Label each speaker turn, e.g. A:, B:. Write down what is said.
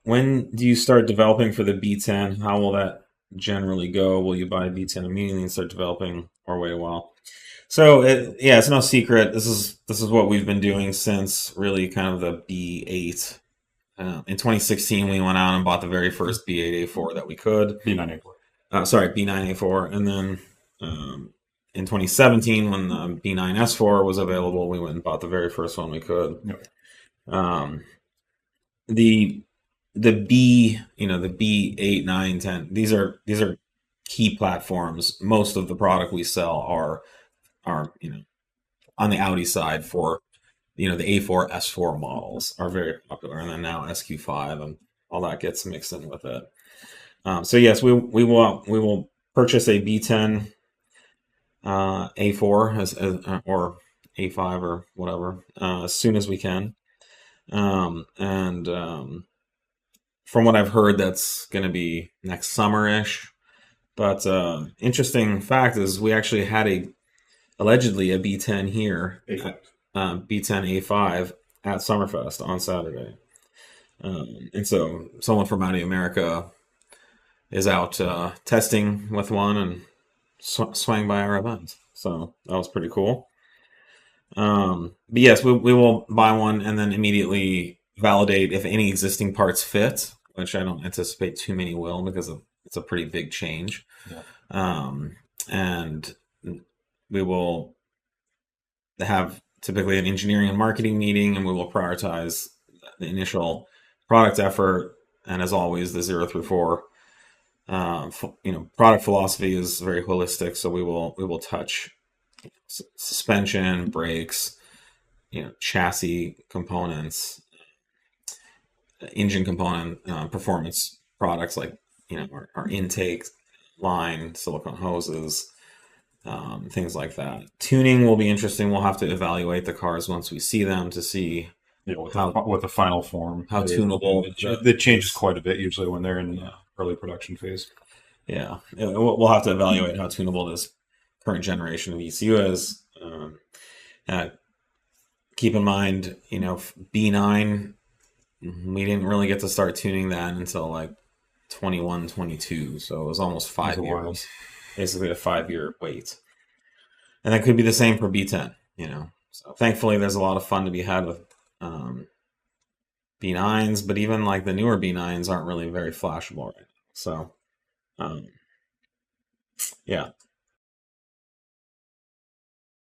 A: when do you start developing for the B10? How will that generally go? Will you buy a B10 immediately and start developing, or wait a while? So yeah, it's no secret. This is what we've been doing since really kind of the B8. In 2016, we went out and bought the very first B8A4 that we could.
B: B9A4.
A: Sorry, B9A4, and then in 2017, when the B9S4 was available, we went and bought the very first one we could.
B: Yep.
A: Um, the the B, the B8, 9, 10. These are key platforms. Most of the product we sell are on the Audi side for the A4, S4 models are very popular, and then now SQ5 and all that gets mixed in with it. So yes, we will purchase a B10 A4 or A5 or whatever as soon as we can. And from what I've heard, that's going to be next summer-ish. But interesting fact is we actually had allegedly a B10 here, B10 A5 at Summerfest on Saturday. And so someone from Audi America is out testing with one and swang by our event. So that was pretty cool. But yes, we will buy one and then immediately validate if any existing parts fit, which I don't anticipate too many will because it's a pretty big change.
B: Yeah.
A: And we will have typically an engineering and marketing meeting, and we will prioritize the initial product effort. And as always, the 034 product philosophy is very holistic, so we will touch suspension, brakes, chassis components, engine component, performance products like our intake line, silicone hoses, things like that. Tuning will be interesting. We'll have to evaluate the cars once we see them to see
B: what the final form,
A: how tunable.
B: It changes quite a bit usually when they're in the early production phase.
A: Yeah, we'll have to evaluate how tunable this current generation of ECU is. Keep in mind, B9, we didn't really get to start tuning that until like 21, 22, so it was almost 5 years. Basically a 5-year wait. And that could be the same for B10, So thankfully there's a lot of fun to be had with B9s, but even like the newer B9s aren't really very flashable right now. So yeah.